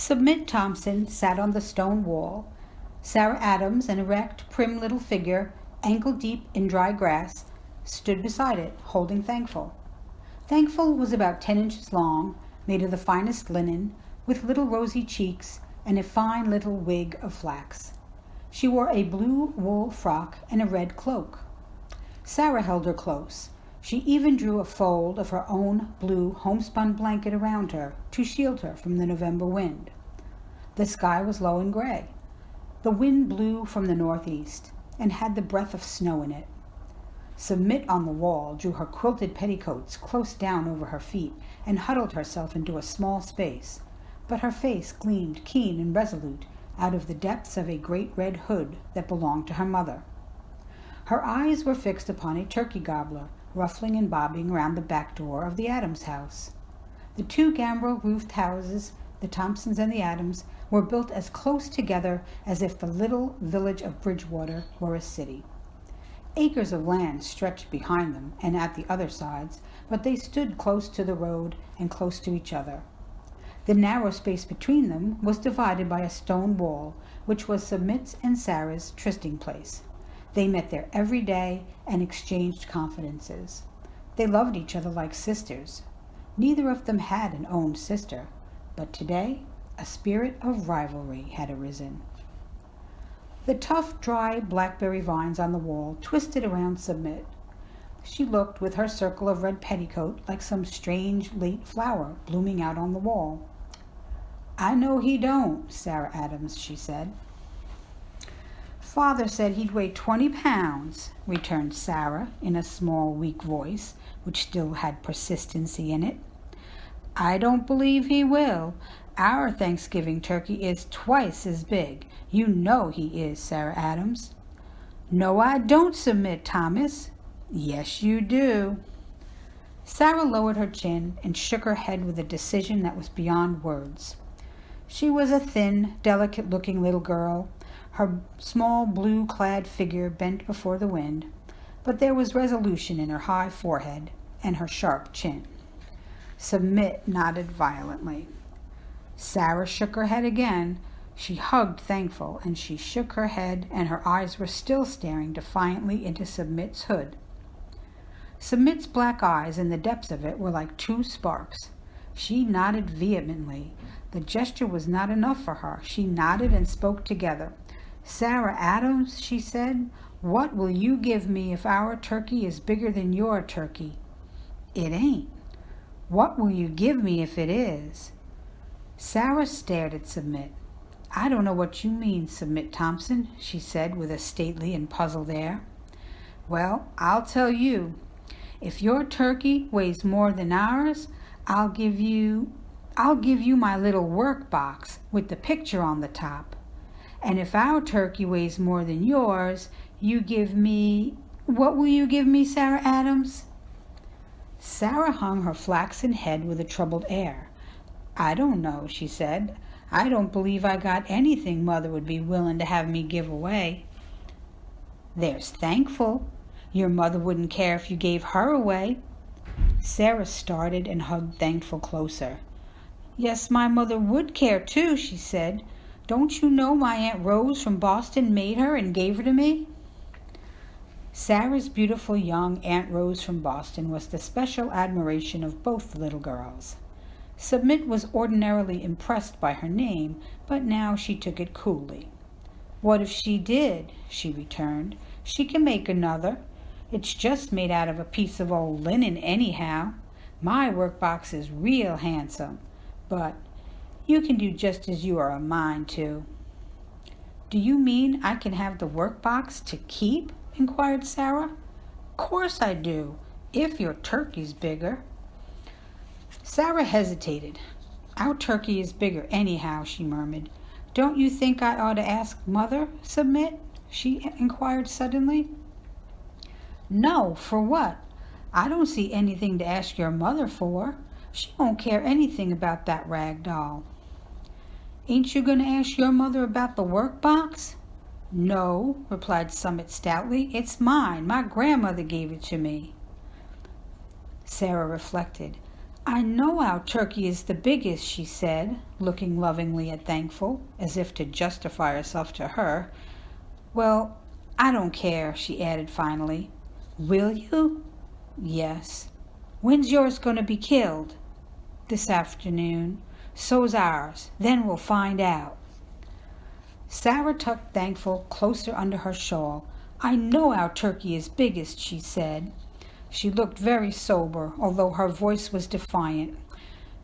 Submit Thompson sat on the stone wall. Sarah Adams, an erect, prim little figure, ankle-deep in dry grass, stood beside it, holding Thankful. Thankful was about 10 inches long, made of the finest linen, with little rosy cheeks and a fine little wig of flax. She wore a blue wool frock and a red cloak. Sarah held her close. She even drew a fold of her own blue homespun blanket around her to shield her from the November wind. The sky was low and gray. The wind blew from the northeast and had the breath of snow in it. Submit on the wall drew her quilted petticoats close down over her feet and huddled herself into a small space, but her face gleamed keen and resolute out of the depths of a great red hood that belonged to her mother. Her eyes were fixed upon a turkey gobbler ruffling and bobbing around the back door of the Adams house. The two gambrel-roofed houses, the Thompsons and the Adams, were built as close together as if the little village of Bridgewater were a city. Acres of land stretched behind them and at the other sides, but they stood close to the road and close to each other. The narrow space between them was divided by a stone wall, which was Submit's and Sarah's trysting place. They met there every day and exchanged confidences. They loved each other like sisters. Neither of them had an own sister, but today a spirit of rivalry had arisen. The tough, dry blackberry vines on the wall twisted around Submit. She looked, with her circle of red petticoat, like some strange late flower blooming out on the wall. "I know he don't, Sarah Adams," she said. "Father said he'd weigh 20 pounds, returned Sarah in a small, weak voice, which still had persistency in it. "I don't believe he will. Our Thanksgiving turkey is twice as big. You know he is, Sarah Adams." "No, I don't, Submit Thomas." "Yes, you do." Sarah lowered her chin and shook her head with a decision that was beyond words. She was a thin, delicate-looking little girl, her small blue-clad figure bent before the wind, but there was resolution in her high forehead and her sharp chin. Submit nodded violently. Sarah shook her head again. She hugged Thankful, and she shook her head, and her eyes were still staring defiantly into Submit's hood. Submit's black eyes in the depths of it were like two sparks. She nodded vehemently. The gesture was not enough for her. She nodded and spoke together. "Sarah Adams," she said, "what will you give me if our turkey is bigger than your turkey?" "It ain't." "What will you give me if it is?" Sarah stared at Submit. "I don't know what you mean, Submit Thompson," she said with a stately and puzzled air. "Well, I'll tell you. If your turkey weighs more than ours, I'll give you my little work box with the picture on the top. And if our turkey weighs more than yours, you give me... What will you give me, Sarah Adams?" Sarah hung her flaxen head with a troubled air. "I don't know," she said. "I don't believe I got anything Mother would be willing to have me give away." "There's Thankful. Your mother wouldn't care if you gave her away." Sarah started and hugged Thankful closer. "Yes, my mother would care too," she said. "Don't you know my Aunt Rose from Boston made her and gave her to me?" Sarah's beautiful young Aunt Rose from Boston was the special admiration of both the little girls. Submit was ordinarily impressed by her name, but now she took it coolly. "What if she did?" she returned. "She can make another. It's just made out of a piece of old linen anyhow. My workbox is real handsome, but you can do just as you are a mind to." "Do you mean I can have the workbox to keep?" inquired Sarah. "Course I do, if your turkey's bigger." Sarah hesitated. "Our turkey is bigger anyhow," she murmured. "Don't you think I ought to ask Mother, Submit?" she inquired suddenly. "No, for what? I don't see anything to ask your mother for. She won't care anything about that rag doll." "Ain't you going to ask your mother about the workbox?" "No," replied Submit stoutly. "It's mine. My grandmother gave it to me." Sarah reflected. I know our turkey is the biggest, she said, looking lovingly at Thankful, as if to justify herself to her. Well, I don't care, she added finally. Will you? Yes. When's yours going to be killed? This afternoon. So's ours. Then we'll find out. Sarah tucked Thankful closer under her shawl. I know our turkey is biggest, she said. She looked very sober, although her voice was defiant.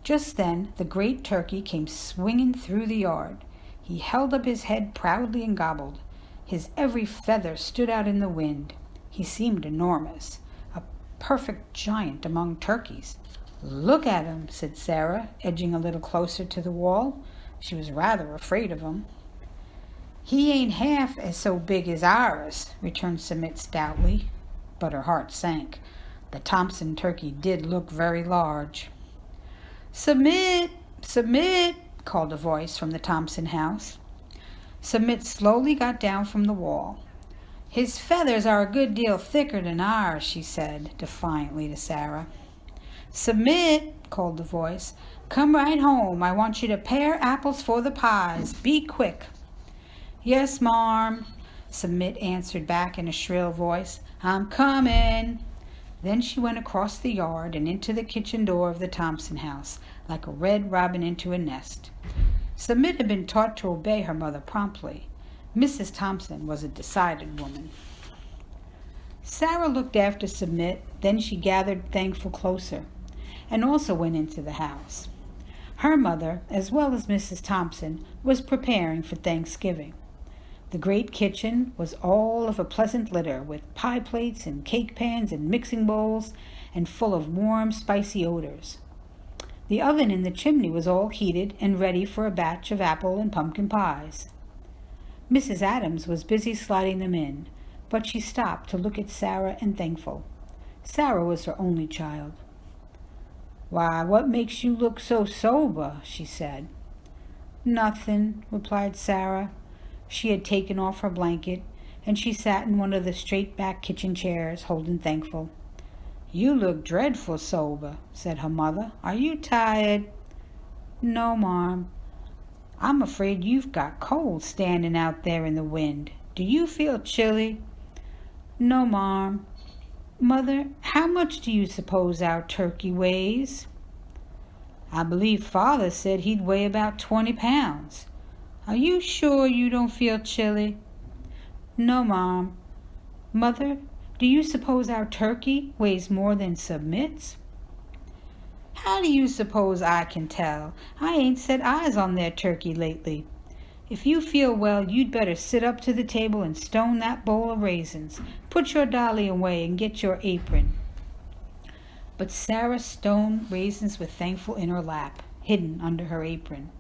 Just then the great turkey came swinging through the yard. He held up his head proudly and gobbled. His every feather stood out in the wind. He seemed enormous, a perfect giant among turkeys. Look at him, said Sarah, edging a little closer to the wall. She was rather afraid of him. He ain't half as so big as ours, returned Submit stoutly, but her heart sank. The Thompson turkey did look very large. Submit, Submit, called a voice from the Thompson house. Submit slowly got down from the wall. His feathers are a good deal thicker than ours, she said defiantly to Sarah. Submit, called the voice. Come right home. I want you to pare apples for the pies. Be quick. Yes, marm, Submit answered back in a shrill voice. I'm coming. Then she went across the yard and into the kitchen door of the Thompson house, like a red robin into a nest. Submit had been taught to obey her mother promptly. Mrs. Thompson was a decided woman. Sarah looked after Submit, then she gathered Thankful closer, and also went into the house. Her mother, as well as Mrs. Thompson, was preparing for Thanksgiving. The great kitchen was all of a pleasant litter, with pie plates and cake pans and mixing bowls, and full of warm, spicy odors. The oven in the chimney was all heated and ready for a batch of apple and pumpkin pies. Mrs. Adams was busy sliding them in, but she stopped to look at Sarah and Thankful. Sarah was her only child. Why, what makes you look so sober? She said. Nothing, replied Sarah. She had taken off her blanket, and she sat in one of the straight-back kitchen chairs, holding Thankful. You look dreadful sober, said her mother. Are you tired? No, marm. I'm afraid you've got cold standing out there in the wind. Do you feel chilly? No, marm. Mother, how much do you suppose our turkey weighs? I believe Father said he'd weigh about 20 pounds. Are you sure you don't feel chilly? No, Mom. Mother, do you suppose our turkey weighs more than Submit's? How do you suppose I can tell? I ain't set eyes on their turkey lately. If you feel well, you'd better sit up to the table and stone that bowl of raisins. Put your dolly away and get your apron. But Sarah stoned raisins with Thankful in her lap, hidden under her apron.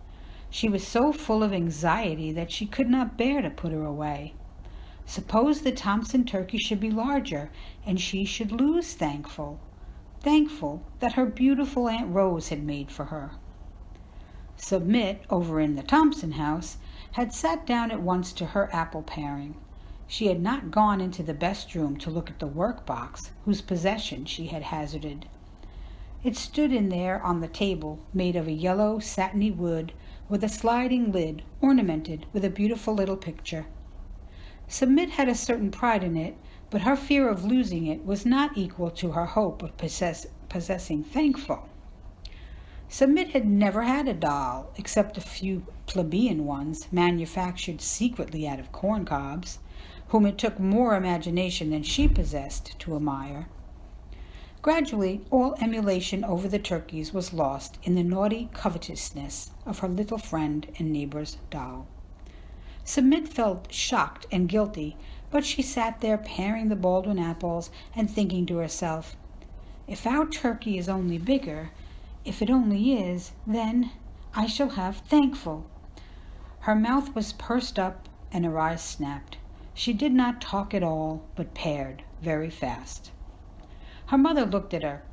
She was so full of anxiety that she could not bear to put her away. Suppose the Thompson turkey should be larger, and she should lose Thankful that her beautiful Aunt Rose had made for her. Submit, over in the Thompson house, had sat down at once to her apple paring. She had not gone into the best room to look at the work-box, whose possession she had hazarded. It stood in there on the table, made of a yellow satiny wood, with a sliding lid ornamented with a beautiful little picture. Submit had a certain pride in it, but her fear of losing it was not equal to her hope of possessing Thankful. Submit had never had a doll, except a few plebeian ones manufactured secretly out of corn cobs, whom it took more imagination than she possessed to admire. Gradually, all emulation over the turkeys was lost in the naughty covetousness of her little friend and neighbor's doll. Submit felt shocked and guilty, but she sat there paring the Baldwin apples and thinking to herself, if our turkey is only bigger, if it only is, then I shall have Thankful. Her mouth was pursed up and her eyes snapped. She did not talk at all, but pared very fast. Her mother looked at her.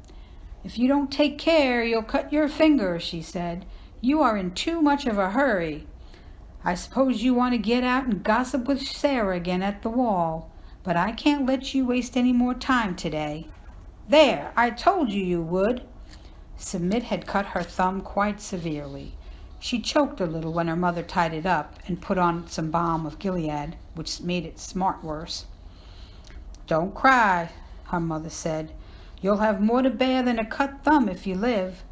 If you don't take care, you'll cut your finger, she said. You are in too much of a hurry. I suppose you want to get out and gossip with Sarah again at the wall, but I can't let you waste any more time today. There, I told you you would. Submit had cut her thumb quite severely. She choked a little when her mother tied it up and put on some balm of Gilead, which made it smart worse. "Don't cry," her mother said. "You'll have more to bear than a cut thumb if you live."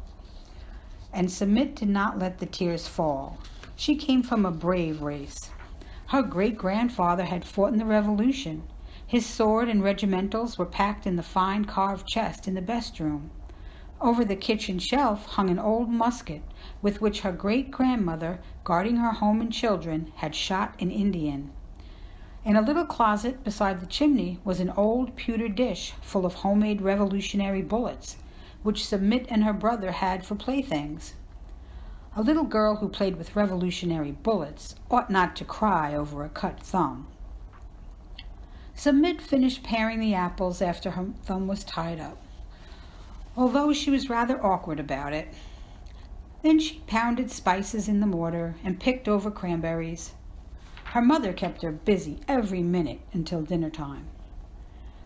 And Submit did not let the tears fall. She came from a brave race. Her great-grandfather had fought in the Revolution. His sword and regimentals were packed in the fine carved chest in the best room. Over the kitchen shelf hung an old musket with which her great-grandmother, guarding her home and children, had shot an Indian. In a little closet beside the chimney was an old pewter dish full of homemade Revolutionary bullets, which Submit and her brother had for playthings. A little girl who played with Revolutionary bullets ought not to cry over a cut thumb. Submit finished paring the apples after her thumb was tied up, although she was rather awkward about it. Then she pounded spices in the mortar and picked over cranberries. Her mother kept her busy every minute until dinner time.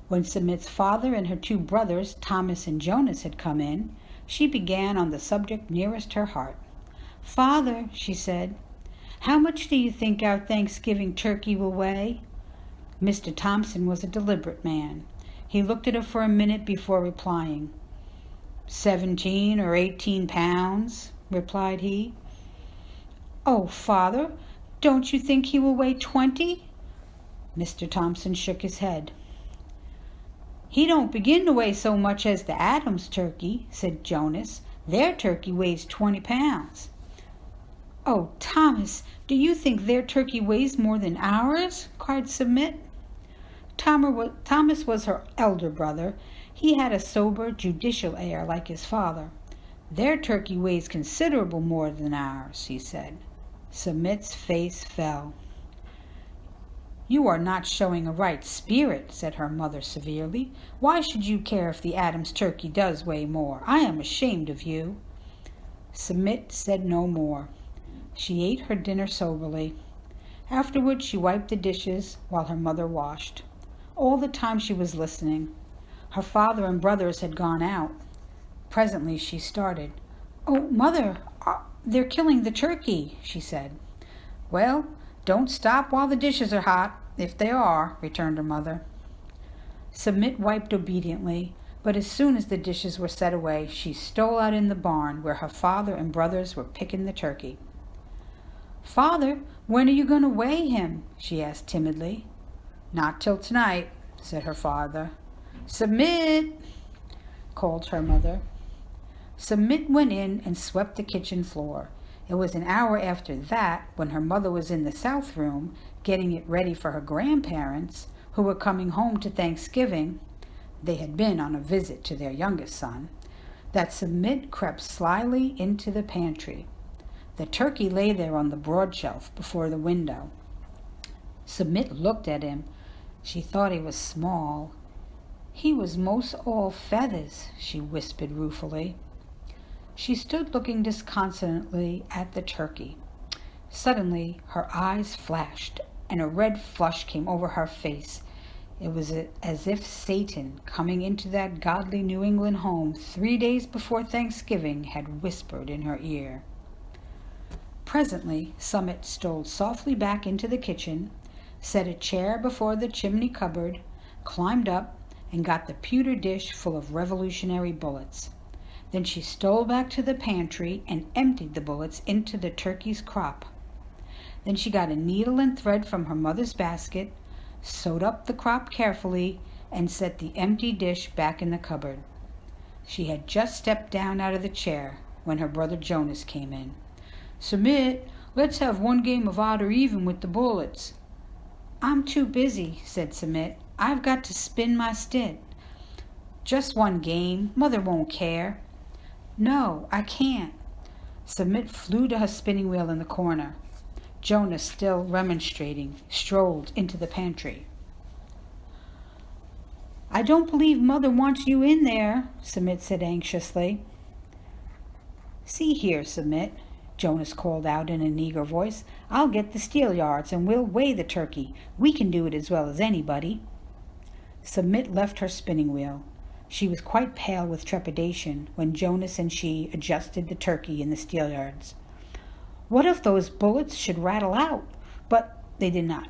When Submit's father and her two brothers, Thomas and Jonas, had come in, she began on the subject nearest her heart. "Father," she said, "how much do you think our Thanksgiving turkey will weigh?" Mr. Thompson was a deliberate man. He looked at her for a minute before replying. 17 or 18 pounds, replied he. "Oh, Father, don't you think he will weigh 20? Mr. Thompson shook his head. "He don't begin to weigh so much as the Adams turkey," said Jonas. "Their turkey weighs 20 pounds. "Oh, Thomas, do you think their turkey weighs more than ours?" cried Submit. Thomas was her elder brother. He had a sober, judicial air like his father. "Their turkey weighs considerable more than ours," he said. Submit's face fell. "You are not showing a right spirit," said her mother severely. "Why should you care if the Adams turkey does weigh more? I am ashamed of you." Submit said no more. She ate her dinner soberly. Afterwards she wiped the dishes while her mother washed. All the time she was listening. Her father and brothers had gone out. Presently she started. "Oh, Mother, they're killing the turkey," she said. "Well, don't stop while the dishes are hot, if they are," returned her mother. Submit wiped obediently, but as soon as the dishes were set away, she stole out in the barn where her father and brothers were picking the turkey. "Father, when are you going to weigh him?" she asked timidly. "Not till tonight," said her father. "Submit!" called her mother. Submit went in and swept the kitchen floor. It was an hour after that, when her mother was in the south room, getting it ready for her grandparents, who were coming home to Thanksgiving — they had been on a visit to their youngest son — that Submit crept slyly into the pantry. The turkey lay there on the broad shelf before the window. Submit looked at him. She thought he was small. "He was most all feathers," she whispered ruefully. She stood looking disconsolately at the turkey. Suddenly her eyes flashed, and a red flush came over her face. It was as if Satan, coming into that godly New England home 3 days before Thanksgiving, had whispered in her ear. Presently Submit stole softly back into the kitchen, set a chair before the chimney cupboard, climbed up, and got the pewter dish full of Revolutionary bullets. Then she stole back to the pantry and emptied the bullets into the turkey's crop. Then she got a needle and thread from her mother's basket, sewed up the crop carefully, and set the empty dish back in the cupboard. She had just stepped down out of the chair when her brother Jonas came in. "Submit, let's have one game of odd or even with the bullets." "I'm too busy," said Submit. "I've got to spin my stint." "Just one game. Mother won't care." "No, I can't." Submit flew to her spinning wheel in the corner. Jonas, still remonstrating, strolled into the pantry. "I don't believe Mother wants you in there," Submit said anxiously. "See here, Submit," Jonas called out in an eager voice. "I'll get the steelyards and we'll weigh the turkey. We can do it as well as anybody." Submit left her spinning wheel. She was quite pale with trepidation when Jonas and she adjusted the turkey in the steelyards. What if those bullets should rattle out? But they did not.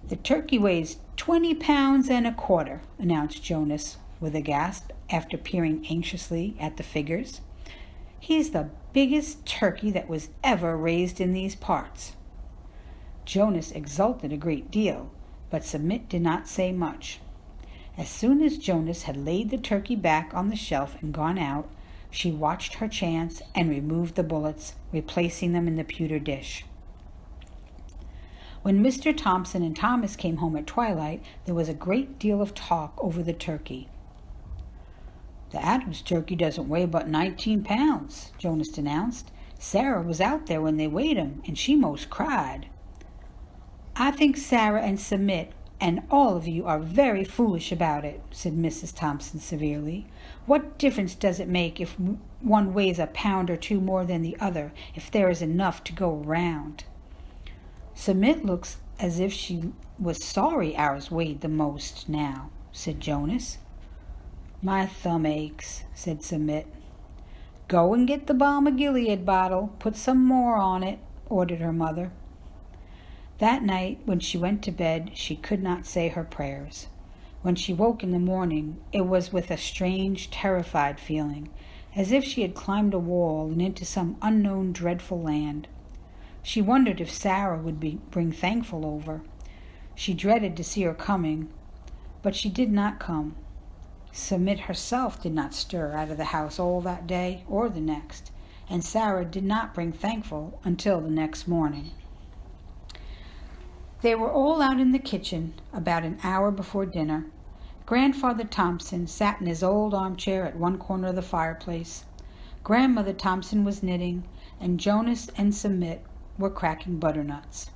The turkey weighs 20 pounds and a quarter, announced Jonas with a gasp after peering anxiously at the figures. He's the biggest turkey that was ever raised in these parts. Jonas exulted a great deal, but Submit did not say much. As soon as Jonas had laid the turkey back on the shelf and gone out, she watched her chance and removed the bullets, replacing them in the pewter dish. When Mr. Thompson and Thomas came home at twilight, there was a great deal of talk over the turkey. "The Adams turkey doesn't weigh but 19 pounds, Jonas announced. "Sarah was out there when they weighed him, and she most cried." "I think Sarah and Submit and all of you are very foolish about it," said Mrs. Thompson severely. "What difference does it make if one weighs a pound or two more than the other, if there is enough to go round?" "Submit looks as if she was sorry ours weighed the most now," said Jonas. "My thumb aches," said Submit. "Go and get the balm of Gilead bottle. Put some more on it," ordered her mother. That night, when she went to bed, she could not say her prayers. When she woke in the morning, it was with a strange, terrified feeling, as if she had climbed a wall and into some unknown, dreadful land. She wondered if Sarah would bring Thankful over. She dreaded to see her coming, but she did not come. Submit herself did not stir out of the house all that day or the next, and Sarah did not bring Thankful until the next morning. They were all out in the kitchen about an hour before dinner. Grandfather Thompson sat in his old armchair at one corner of the fireplace. Grandmother Thompson was knitting, and Jonas and Submit were cracking butternuts.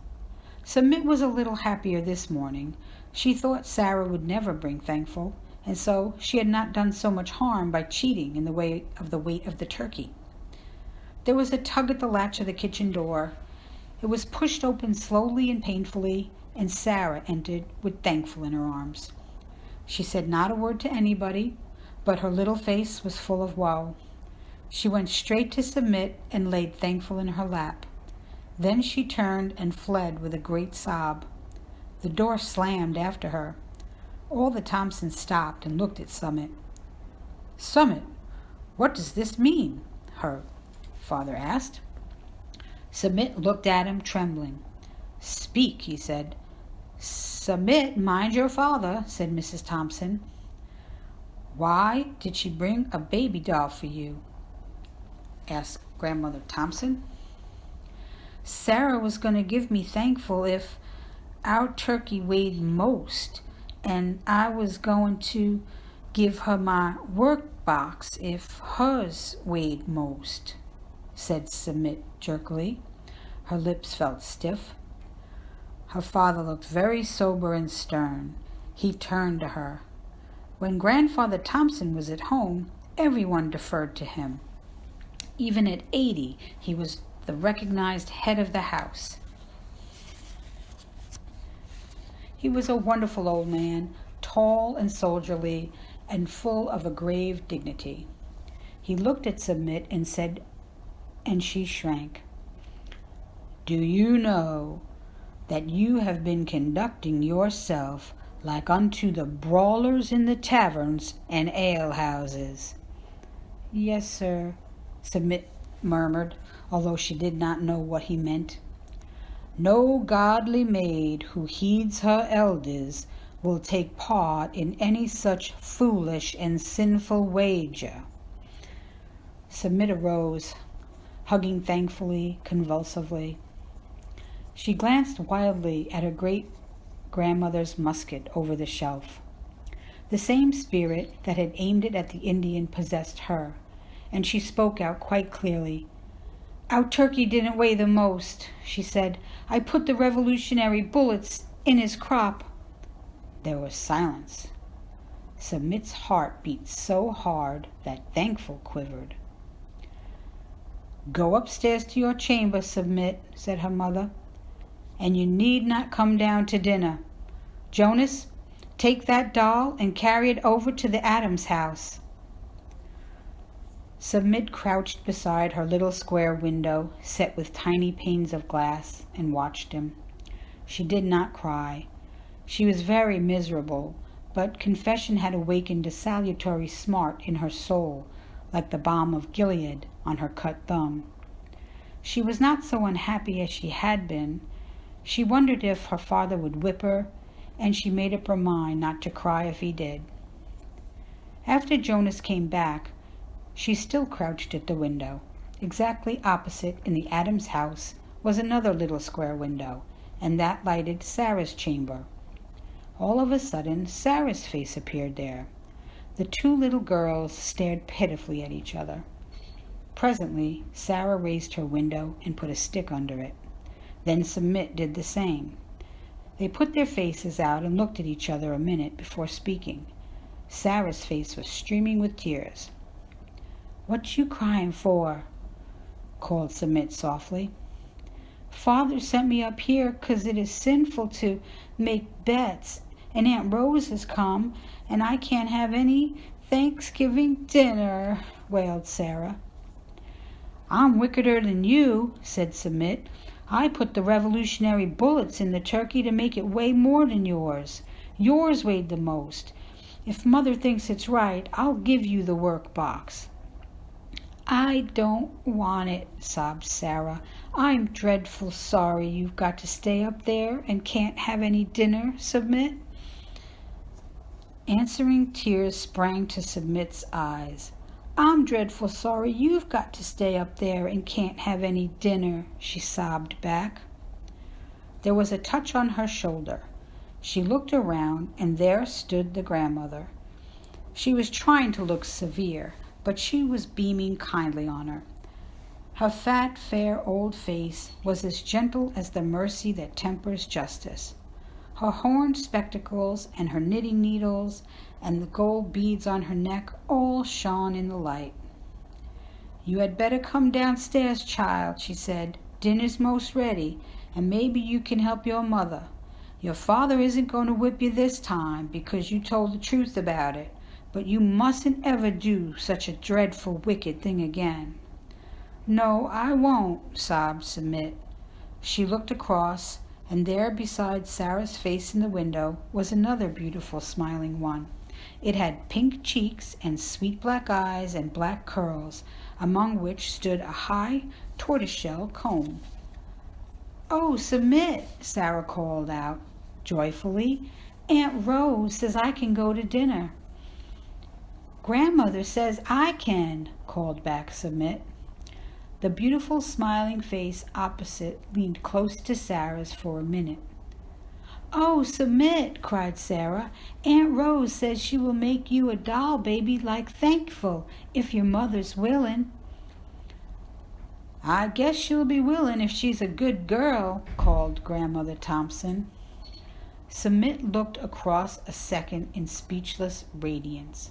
Submit was a little happier this morning. She thought Sarah would never bring Thankful, and so she had not done so much harm by cheating in the way of the weight of the turkey. There was a tug at the latch of the kitchen door. It was pushed open slowly and painfully, and Sarah entered with Thankful in her arms. She said not a word to anybody, but her little face was full of woe. She went straight to Submit and laid Thankful in her lap. Then she turned and fled with a great sob. The door slammed after her. All the Thompsons stopped and looked at Submit. "Submit, what does this mean?" her father asked. Submit looked at him, trembling. "Speak," he said. "Submit, mind your father," said Mrs. Thompson. "Why did she bring a baby doll for you?" asked Grandmother Thompson. "Sarah was going to give me Thankful if our turkey weighed most, and I was going to give her my work box if hers weighed most," said Submit jerkily. Her lips felt stiff. Her father looked very sober and stern. He turned to her. When Grandfather Thompson was at home, everyone deferred to him. Even at 80, he was the recognized head of the house. He was a wonderful old man, tall and soldierly, and full of a grave dignity. He looked at Submit and said, and she shrank, "Do you know that you have been conducting yourself like unto the brawlers in the taverns and alehouses?" "Yes, sir," Submit murmured, although she did not know what he meant. "No godly maid who heeds her elders will take part in any such foolish and sinful wager." Submit arose, hugging Thankfully, convulsively. She glanced wildly at her great-grandmother's musket over the shelf. The same spirit that had aimed it at the Indian possessed her, and she spoke out quite clearly. "Our turkey didn't weigh the most," she said. "I put the Revolutionary bullets in his crop." There was silence. Submit's heart beat so hard that Thankful quivered. "Go upstairs to your chamber, Submit," said her mother, "and you need not come down to dinner. Jonas, Take that doll and carry it over to the Adams house." Submit crouched beside her little square window, set with tiny panes of glass, and watched him. She did not cry. She was very miserable, but confession had awakened a salutary smart in her soul, like the balm of Gilead on her cut thumb. She was not so unhappy as she had been. She wondered if her father would whip her, and she made up her mind not to cry if he did. After Jonas came back, she still crouched at the window. Exactly opposite, in the Adams house, was another little square window, and that lighted Sarah's chamber. All of a sudden, Sarah's face appeared there. The two little girls stared pitifully at each other. Presently, Sarah raised her window and put a stick under it. Then Submit did the same. They put their faces out and looked at each other a minute before speaking. Sarah's face was streaming with tears. "What you crying for?" called Submit softly. "Father sent me up here 'cause it is sinful to make bets, and Aunt Rose has come, and I can't have any Thanksgiving dinner," wailed Sarah. "I'm wickeder than you," said Submit. "I put the Revolutionary bullets in the turkey to make it weigh more than yours. Yours weighed the most. If Mother thinks it's right, I'll give you the work box." "I don't want it," sobbed Sarah. "I'm dreadful sorry you've got to stay up there and can't have any dinner, Submit." Answering tears sprang to Submit's eyes. "I'm dreadful sorry you've got to stay up there and can't have any dinner," she sobbed back. There was a touch on her shoulder. She looked around, and there stood the grandmother. She was trying to look severe, but she was beaming kindly on her. Her fat, fair old face was as gentle as the mercy that tempers justice. Her horn spectacles and her knitting needles and the gold beads on her neck all shone in the light. "You had better come downstairs, child," she said. "Dinner's most ready, and maybe you can help your mother. Your father isn't going to whip you this time because you told the truth about it, but you mustn't ever do such a dreadful, wicked thing again." "No, I won't," sobbed Submit. She looked across, and there beside Sarah's face in the window was another beautiful smiling one. It had pink cheeks and sweet black eyes and black curls, among which stood a high tortoiseshell comb. "Oh, Submit," Sarah called out joyfully. "Aunt Rose says I can go to dinner." "Grandmother says I can," called back Submit. The beautiful smiling face opposite leaned close to Sarah's for a minute. "Oh, Submit," cried Sarah, "Aunt Rose says she will make you a doll baby like Thankful, if your mother's willing." "I guess she'll be willing if she's a good girl," called Grandmother Thompson. Submit looked across a second in speechless radiance.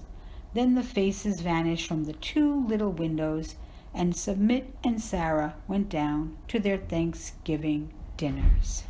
Then the faces vanished from the two little windows, and Submit and Sarah went down to their Thanksgiving dinners.